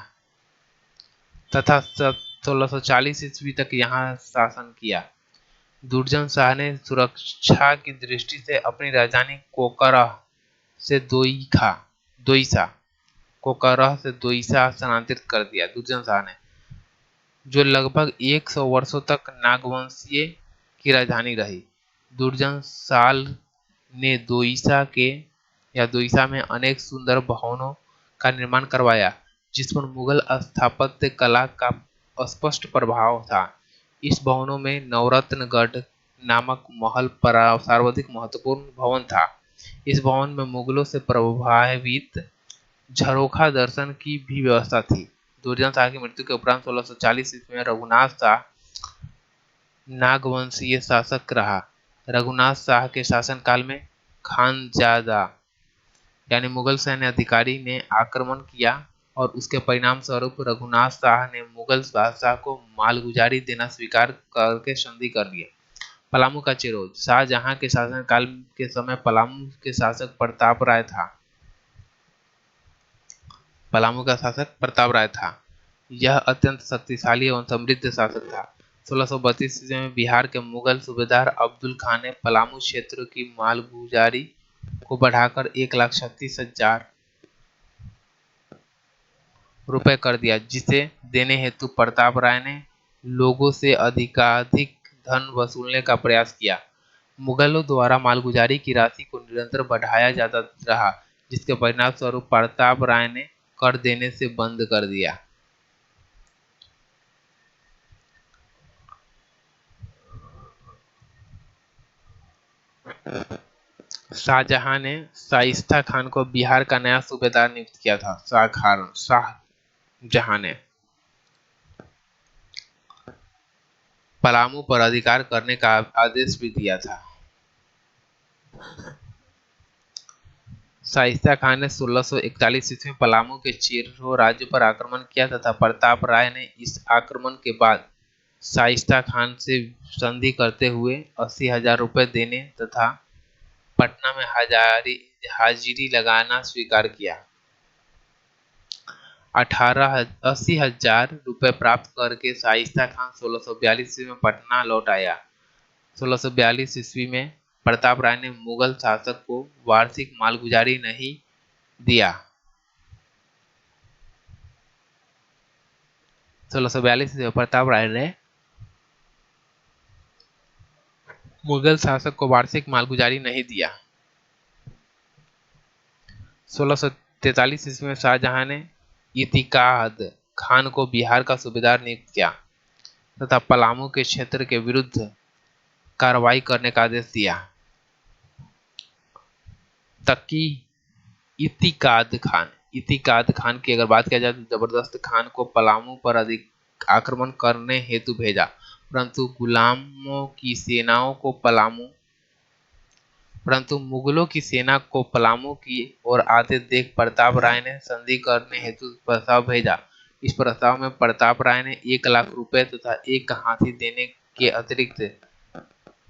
तथा 1640 ईस्वी तक यहाँ शासन किया। दुर्जन शाह ने सुरक्षा की दृष्टि से अपनी राजधानी कोकरह से दोईसा स्थानांतरित कर दिया। दुर्जन शाह ने, जो लगभग 100 वर्षों तक नागवंशीय की राजधानी रही। दुर्जन साल ने दोईसा में अनेक सुंदर भवनों का निर्माण करवाया जिस पर मुगल स्थापत्य कला का स्पष्ट प्रभाव था। इस भवनों में नवरत्नगढ़ नामक महल सर्वाधिक महत्वपूर्ण भवन था। इस भवन में मुगलों से प्रभावित झरोखा दर्शन की भी व्यवस्था थी। दुर्जन शाह की मृत्यु के उपरांत 1640 ईस्वी में रघुनाथ शाह नागवंशीय शासक रहा। रघुनाथ शाह के शासनकाल में खानजादा यानी मुगल सैन्य अधिकारी ने आक्रमण किया और उसके परिणाम स्वरूप रघुनाथ शाह ने मुगल बादशाह को मालगुजारी देना स्वीकार करके संधि कर लिया। पलामू का चिरोज। शाहजहां के शासनकाल के समय पलामू के शासक प्रताप राय था। पलामू का शासक प्रताप राय था। यह अत्यंत शक्तिशाली एवं समृद्ध शासक था। 1632 ईस्वी में बिहार के मुगल सूबेदार अब्दुल खान ने पलामू क्षेत्र की मालगुजारी को बढ़ाकर 1,36,000 रुपए कर दिया, जिसे देने हेतु प्रताप राय ने लोगों से अधिकाधिक धन वसूलने का प्रयास किया। मुगलों द्वारा मालगुजारी की राशि को निरंतर बढ़ाया जाता रहा, जिसके परिणाम स्वरूप प्रताप राय ने कर देने से बंद कर दिया। शाहजहां ने शाइस्ता खान को बिहार का नया सूबेदार नियुक्त किया था। शाहजहां ने पलामू पर अधिकार करने का आदेश भी दिया था। शाइस्ता खान ने 1641 ईस्वी में पलामू के चेरो राज्य पर आक्रमण किया तथा प्रताप राय ने इस आक्रमण के बाद शाइस्ता खान से संधि करते हुए 80,000 रुपए देने तथा पटना में हाजिरी लगाना स्वीकार किया। 80,000 रुपए प्राप्त करके शाइस्ता खान 1642 ईस्वी में पटना लौट आया। 1642 ईस्वी में प्रताप राय ने मुगल शासक को वार्षिक मालगुजारी नहीं दिया। 1642 ईस्वी में प्रताप राय ने मुगल शासक को वार्षिक मालगुजारी नहीं दिया। 1643 ईस्वी में शाहजहां ने इतिकाद खान को बिहार का सूबेदार नियुक्त किया तथा पलामू के क्षेत्र के विरुद्ध कार्रवाई करने का आदेश दिया। तकी इतिकाद खान की अगर बात किया जाए तो जबरदस्त खान को पलामू पर अधिक आक्रमण करने हेतु भेजा, परंतु गुलामों की सेनाओं को पलामू परंतु मुगलों की सेना को पलामू की ओर आते देख प्रताप राय ने संधि करने हेतु प्रस्ताव भेजा। इस प्रस्ताव में प्रताप राय ने 1 लाख रुपए तथा एक हाथी देने के अतिरिक्त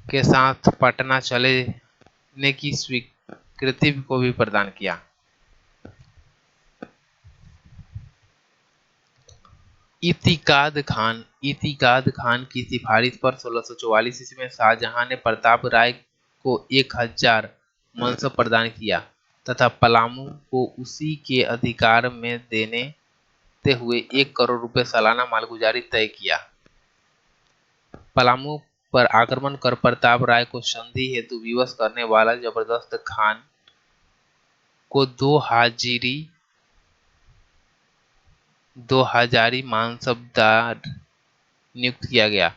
के साथ पटना चलने की स्वीकृति को भी प्रदान किया। इतिकाद खान की सिफारिश पर 1644 ईस्वी में शाहजहां ने प्रताप राय को 1000 मनसब प्रदान किया तथा पलामू को उसी के अधिकार में देते हुए 1 करोड़ रुपए सालाना मालगुजारी तय किया। पलामू पर आक्रमण कर प्रताप राय को संधि हेतु विवश करने वाला जबरदस्त खान को 2000 मानसबदार नियुक्त किया गया।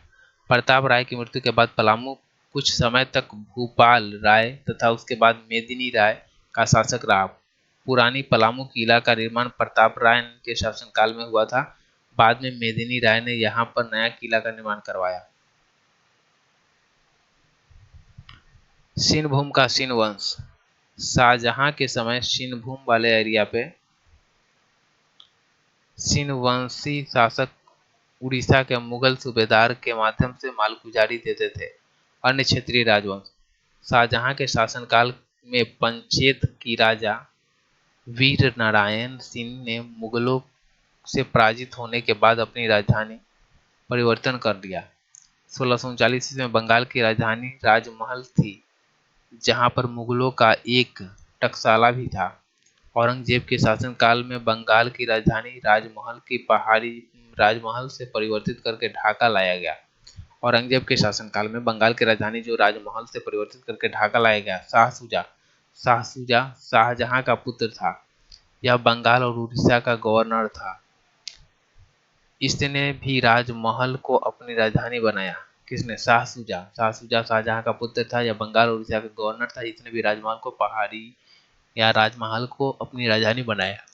प्रताप राय की मृत्यु के बाद पलामू कुछ समय तक भूपाल राय तथा उसके बाद मेदिनी राय का शासक रहा। पुरानी पलामू किला का निर्माण प्रताप राय के शासनकाल में हुआ था। बाद में मेदिनी राय ने यहाँ पर नया किला का निर्माण करवाया। सिंहभूम का सिंह वंश। शाहजहां के समय सिंहभूम वाले एरिया पे सिंहवंशी शासक उड़ीसा के मुगल सूबेदार के माध्यम से मालगुजारी देते थे। अन्य क्षेत्रीय राजवंश। शाहजहां के शासनकाल में पंचेत की राजा वीर नारायण सिंह ने मुगलों से पराजित होने के बाद अपनी राजधानी परिवर्तन कर दिया। 1639 ईस्वी में बंगाल की राजधानी राजमहल थी, जहां पर मुगलों का एक टकसाला भी था। औरंगजेब के शासनकाल में बंगाल की राजधानी राजमहल की पहाड़ी राजमहल से परिवर्तित करके ढाका लाया गया। औरंगजेब के शासनकाल में बंगाल की राजधानी जो राजमहल से परिवर्तित करके ढाका लाया गया। शाहसूजा शाहजहां का पुत्र था। यह बंगाल और उड़ीसा का गवर्नर था। इसने भी राजमहल को अपनी राजधानी बनाया। किसने? शाहसूजा शाहजहां का पुत्र था। यह बंगाल और उड़ीसा का गवर्नर था। इसने भी राजमहल को पहाड़ी या राजमहल को अपनी राजधानी बनाया।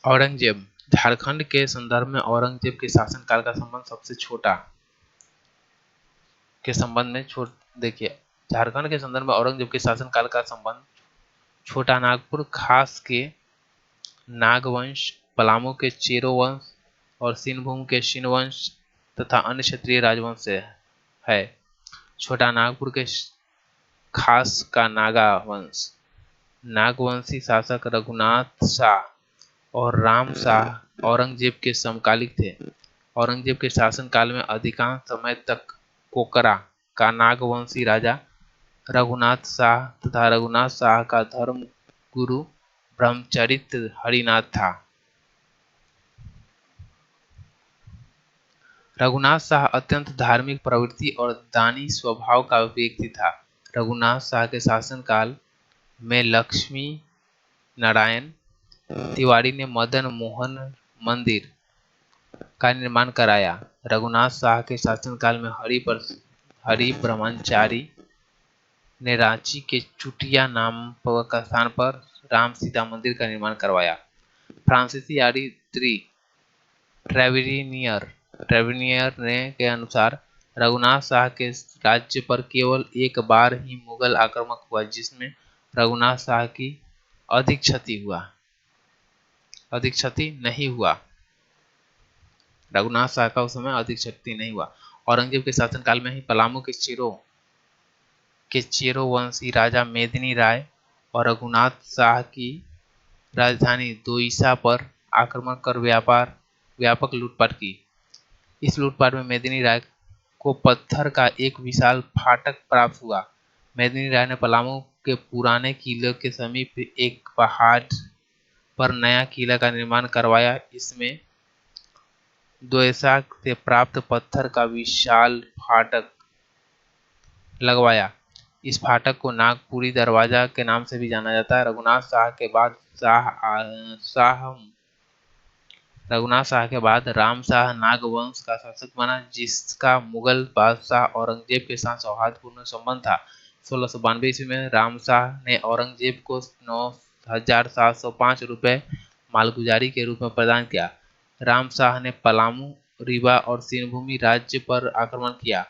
औरंगजेब। झारखंड के संदर्भ में औरंगजेब के शासनकाल का संबंध सबसे छोटा के संबंध में देखिए, झारखंड के संदर्भ में औरंगजेब के शासनकाल का संबंध छोटा नागपुर खास के नागवंश, पलामू के चेरो वंश और सिंहभूम के शिन वंश तथा अन्य क्षेत्रीय राजवंश से है। छोटा नागपुर के खास का नागा वंश। नागवंशी शासक रघुनाथ शाह और राम शाह औरंगजेब के समकालिक थे। औरंगजेब के शासनकाल में अधिकांश समय तक कोकरा का नागवंशी राजा रघुनाथ शाह तथा रघुनाथ शाह का धर्म गुरु ब्रह्मचरित हरिनाथ था। रघुनाथ शाह अत्यंत धार्मिक प्रवृत्ति और दानी स्वभाव का व्यक्ति था। रघुनाथ शाह के शासनकाल में लक्ष्मी नारायण तिवारी ने मदन मोहन मंदिर का निर्माण कराया। रघुनाथ शाह के शासनकाल में हरि ब्रह्मचारी ने रांची के चुटिया नाम का स्थान पर राम सीता मंदिर का निर्माण करवाया। फ्रांसीसी यात्री ट्रेविनियर ने के अनुसार रघुनाथ शाह के राज्य पर केवल एक बार ही मुगल आक्रमण हुआ, जिसमें रघुनाथ शाह की अधिक क्षति नहीं हुआ। रघुनाथ शाह का उस समय अधिक क्षति नहीं हुआ। औरंगजेब के शासनकाल में ही पलामू के चेरो वंशी राजा मेदिनी राय और रघुनाथ शाह की राजधानी दोईसा पर आक्रमण कर व्यापक लूटपाट की। इस लूटपाट में मेदिनी राय को पत्थर का एक विशाल फाटक प्राप्त हुआ। मेदिनी राय ने पलामू के पुराने किले के समीप एक पहाड़ पर नया किला का निर्माण करवाया। इसमें दोयसा से प्राप्त पत्थर का विशाल फाटक लगवाया। इस फाटक को नागपुरी दरवाजा के नाम से भी जाना जाता है। रघुनाथ शाह के बाद राम शाह नागवंश का शासक बना, जिसका मुगल बादशाह औरंगजेब के साथ सौहार्दपूर्ण संबंध था। 1692 ईस्वी में राम शाह ने औरंगजेब को 9705 रुपए मालगुजारी के रूप में प्रदान किया। राम शाह ने पलामू, रीवा और सिंहभूम राज्य पर आक्रमण किया।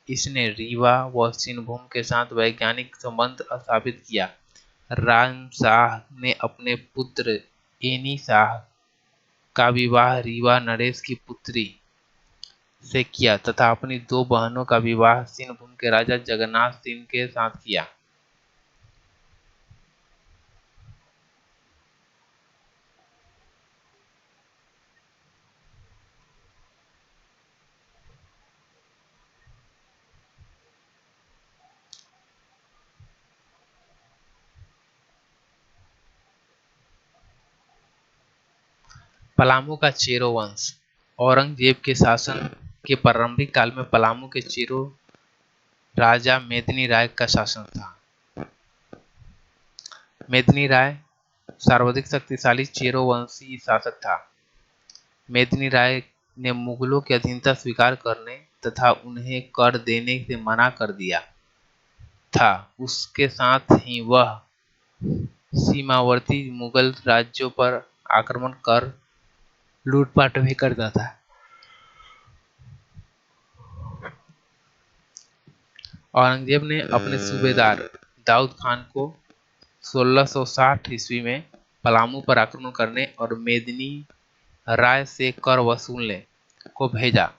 इसने रीवा व सिंहभूम के साथ वैज्ञानिक संबंध स्थापित किया। राम शाह ने अपने पुत्र एनी शाह का विवाह रीवा नरेश की पुत्री से किया तथा अपनी दो बहनों का विवाह सिंहभूम के राजा जगन्नाथ सिंह के साथ किया। पलामू का चेरो वंश। औरंगजेब के शासन के प्रारंभिक काल में पलामू के चेरो राजा मेदिनी राय का शासन था। मेदिनी राय सर्वाधिक शक्तिशाली चेरो वंशी शासक था। मेदिनी राय ने मुगलों की अधीनता स्वीकार करने तथा उन्हें कर देने से मना कर दिया था। उसके साथ ही वह सीमावर्ती मुगल राज्यों पर आक्रमण कर लूटपाट भी करता था। औरंगजेब ने अपने सूबेदार दाऊद खान को 1660 ईस्वी में पलामू पर आक्रमण करने और मेदिनी राय से कर वसूलने को भेजा।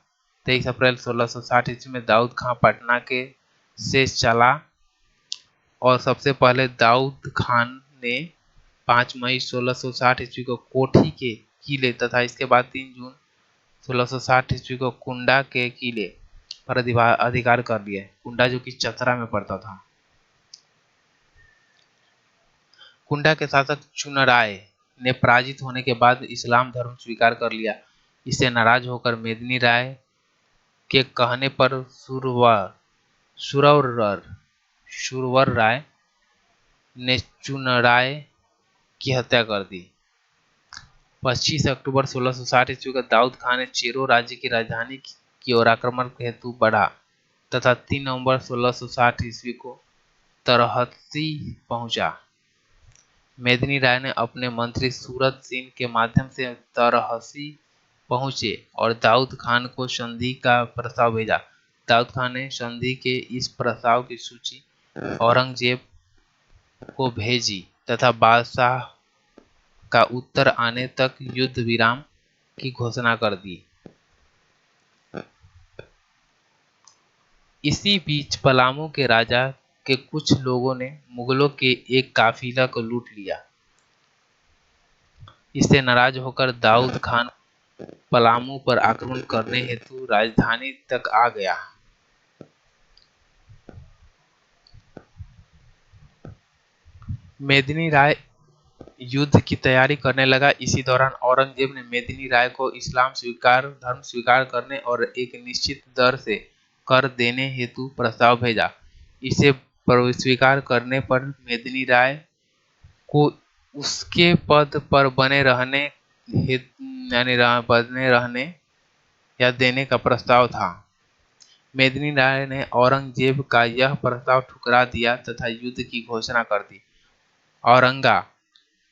23 अप्रैल 1660 ईस्वी में दाऊद खान पटना के से चला और सबसे पहले दाऊद खान ने 5 मई 1660 ईस्वी को कोठी के किले तथा इसके बाद 3 जून 1660 ईस्वी को कुंडा के किले पर अधिकार कर लिया। कुंडा जो कि चतरा में पड़ता था। कुंडा के शासक चुनराय ने पराजित होने के बाद इस्लाम धर्म स्वीकार कर लिया। इससे नाराज होकर मेदिनी राय के कहने पर सुरवर राय ने चुनराय की हत्या कर दी। 25 अक्टूबर 1660 ईस्वी को दाऊद खान ने चेरो राज्य की राजधानी की ओर आक्रमण हेतु बढ़ा तथा 3 नवंबर 1660 ईस्वी को तरहसी पहुंचा। मेदिनी राय ने अपने मंत्री सूरत सिंह के माध्यम से तरहसी पहुंचे और दाऊद खान को संधि का प्रस्ताव भेजा। दाऊद खान ने संधि के इस प्रस्ताव की सूची औरंगजेब को भेजी तथा बादशाह का उत्तर आने तक युद्ध विराम की घोषणा कर दी। इसी बीच पलामू के राजा के कुछ लोगों ने मुगलों के एक काफिला को लूट लिया। इससे नाराज होकर दाऊद खान पलामू पर आक्रमण करने हेतु राजधानी तक आ गया। मेदिनी राय युद्ध की तैयारी करने लगा। इसी दौरान औरंगजेब ने मेदिनी राय को इस्लाम धर्म स्वीकार करने और एक निश्चित दर से कर देने हेतु प्रस्ताव भेजा। इसे स्वीकार करने पर मेदिनी राय को उसके पद पर बने रहने या देने का प्रस्ताव था। मेदिनी राय ने औरंगजेब का यह प्रस्ताव ठुकरा दिया तथा युद्ध की घोषणा कर दी।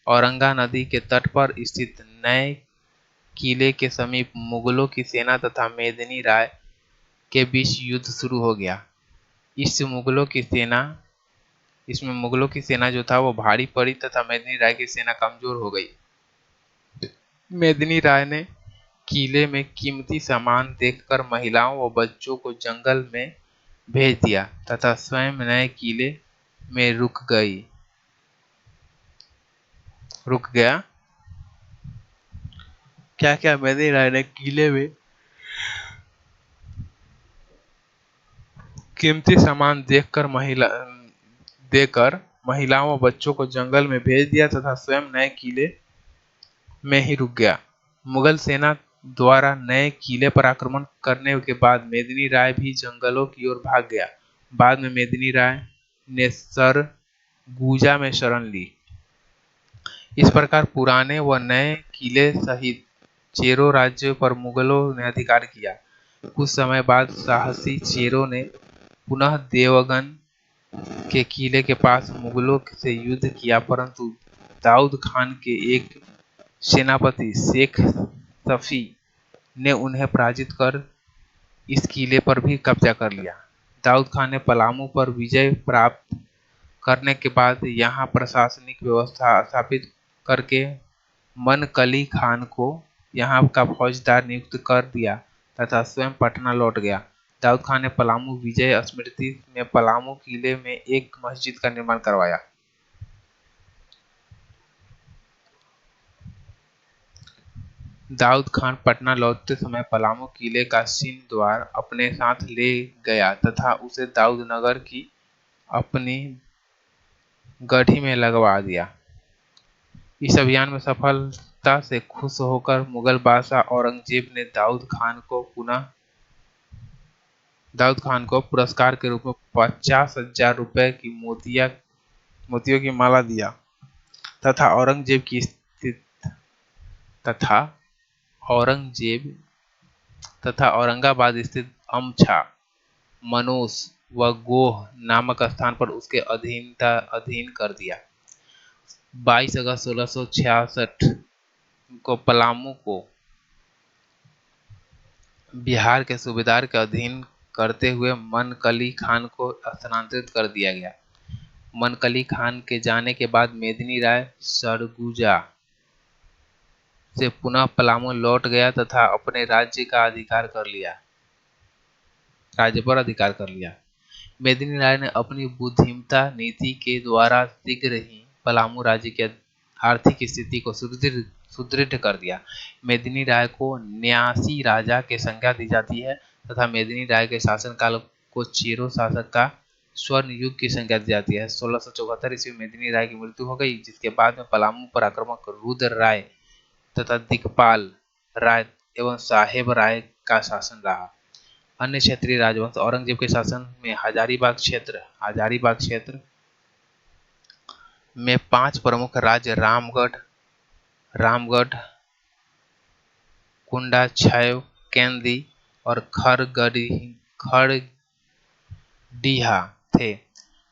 औरंगा नदी के तट पर स्थित नए किले के समीप मुगलों की सेना तथा मेदिनी राय के बीच युद्ध शुरू हो गया। इसमें मुगलों की सेना जो था वो भारी पड़ी तथा मेदिनी राय की सेना कमजोर हो गई। मेदिनी राय ने किले में कीमती सामान देखकर महिलाओं व बच्चों को जंगल में भेज दिया तथा स्वयं नए किले में रुक गया। क्या मेदिनी राय ने किले में कीमती सामान देकर महिलाओं व बच्चों को जंगल में भेज दिया तथा स्वयं नए किले में ही रुक गया। मुगल सेना द्वारा नए किले पर आक्रमण करने के बाद मेदिनी राय भी जंगलों की ओर भाग गया। बाद में मेदिनी राय ने सरगुजा में शरण ली। इस प्रकार पुराने व नए किले सहित चेरो राज्य पर मुगलों ने अधिकार किया। कुछ समय बाद साहसी चेरो ने पुनः देवगन के किले के पास मुगलों से युद्ध किया, परंतु दाऊद खान के एक सेनापति शेख सफी ने उन्हें पराजित कर इस किले पर भी कब्जा कर लिया। दाऊद खान ने पलामू पर विजय प्राप्त करने के बाद यहाँ प्रशासनिक व्यवस्था स्थापित करके मनकली खान को यहाँ का फौजदार नियुक्त कर दिया तथा स्वयं पटना लौट गया। दाऊद खान ने पलामू विजय स्मृति में पलामू किले में एक मस्जिद का निर्माण करवाया। दाऊद खान पटना लौटते समय पलामू किले का सिंह द्वार अपने साथ ले गया तथा उसे दाऊद नगर की अपनी गढ़ी में लगवा दिया। इस अभियान में सफलता से खुश होकर मुगल बादशाह औरंगजेब ने दाऊद खान को पुरस्कार के रूप में 50,000 रुपए की मोतियों की माला दिया तथा औरंगाबाद स्थित अमछा, मनोस व गोह नामक स्थान पर उसके अधीन कर दिया। 22 अगस्त 1666 को पलामू को बिहार के सूबेदार के अधीन करते हुए मनकली खान को स्थानांतरित कर दिया गया। मनकली खान के जाने के बाद मेदिनी राय सरगुजा से पुनः पलामू लौट गया तथा अपने राज्य पर अधिकार कर लिया। मेदिनी राय ने अपनी बुद्धिमता नीति के द्वारा शीघ्र ही पलामू राज्य की आर्थिक स्थिति को सुदृढ़ कर दिया। मेदिनी राय को न्यासी राजा के संज्ञा दी जाती है तथा मेदिनी राय के शासनकाल को चेरो शासक का स्वर्ण युग की संज्ञा दी जाती है। 1674 ईस्वी में मेदिनी राय की मृत्यु हो गई, जिसके बाद में पलामू पर आक्रमक रुद्र राय तथा दिक्पाल राय एवं साहेब राय का शासन रहा। अन्य क्षेत्रीय राजवंश औरंगजेब के शासन में हजारीबाग क्षेत्र में 5 प्रमुख राज्य रामगढ़, कुंडाक्षय, केंदी और खड़गड़िहा थे।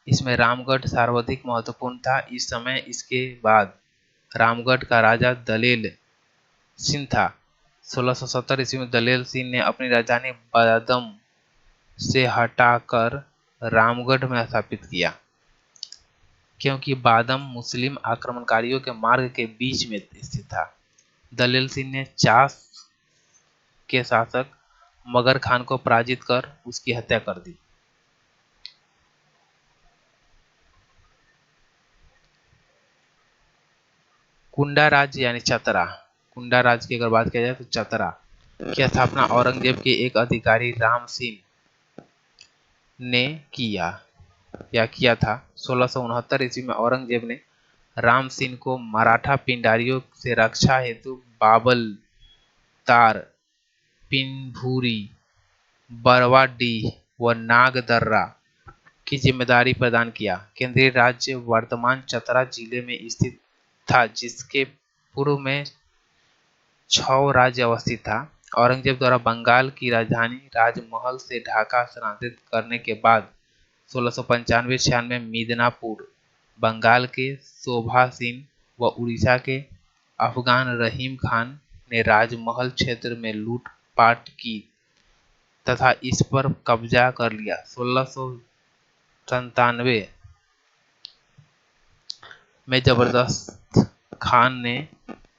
इसमें रामगढ़ सर्वाधिक महत्वपूर्ण था। इस समय इसके बाद रामगढ़ का राजा दलेल सिंह था। 1670 ईस्वी में दलेल सिंह ने अपनी राजधानी बादम से हटाकर रामगढ़ में स्थापित किया, क्योंकि बादम मुस्लिम आक्रमणकारियों के मार्ग के बीच में स्थित था। दलेल सिंह ने चास के शासक मगर खान को पराजित कर उसकी हत्या कर दी। कुंडा राज्य यानी चतरा, कुंडा राज्य की अगर बात किया जाए तो चतरा की स्थापना औरंगजेब के एक अधिकारी राम सिंह ने किया था। 1669 ईस्वी में औरंगजेब ने राम सिंह को मराठा पिंडारियों से रक्षा हेतु बाबल तार, पिनभूरी, बरवाडीह व नागदर्रा की जिम्मेदारी प्रदान किया। केंद्रीय राज्य वर्तमान चतरा जिले में स्थित था, जिसके पूर्व में छौ राज्य अवस्थित था। औरंगजेब द्वारा बंगाल की राजधानी राजमहल से ढाका स्थानांतरित करने के बाद 1695-96 मिदनापुर, बंगाल के शोभा सिंह व उड़ीसा के अफगान रहीम खान ने राजमहल क्षेत्र में लूटपाट की तथा इस पर कब्जा कर लिया। 1697 में जबरदस्त खान ने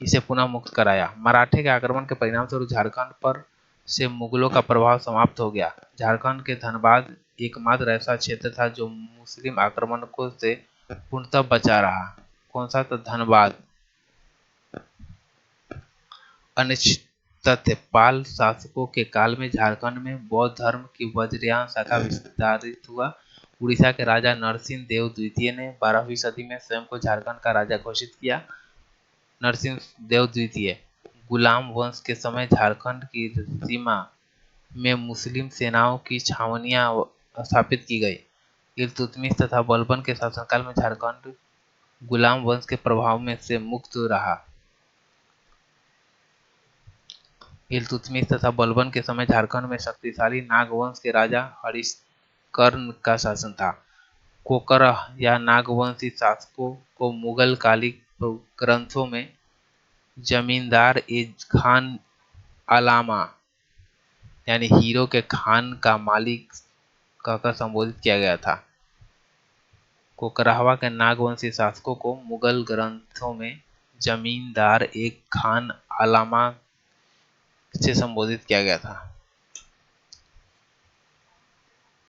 इसे पुनः मुक्त कराया। मराठे के आक्रमण के परिणामस्वरूप झारखंड पर से मुगलों का प्रभाव समाप्त हो गया। झारखंड के धनबाद एकमात्र ऐसा क्षेत्र था जो मुस्लिम आक्रमणों से पूर्णतः बचा रहा। कौन सा? तो धनबाद। अन्य तथ्य, पाल शासकों के काल में झारखंड में बौद्ध धर्म की वज्रयान शाखा विस्तारित हुआ। उड़ीसा के राजा नरसिंह देव द्वितीय ने 12वीं सदी में स्वयं को झारखंड का राजा घोषित किया। नरसिंह देव द्वितीय गुलाम वंश के समय झारखंड की सीमा में मुस्लिम सेनाओं की छावनियां स्थापित की गई। इल्तुतमिश तथा बलबन के शासनकाल में झारखंड गुलाम वंश के प्रभाव में से मुक्त रहा। इल्तुतमिश तथा बलबन के समय झारखंड में शक्तिशाली नागवंश के राजा हरिशकर्ण का शासन था। कोकरह या नागवंशी शासकों को मुगल कालिक ग्रंथों में जमींदार ए खान अलामा यानी हीरो के खान का मालिक कहकर संबोधित किया गया था। कोकराहवा के नागवंशी शासकों को मुगल ग्रंथों में जमींदार एक खान आलामा से संबोधित किया गया था।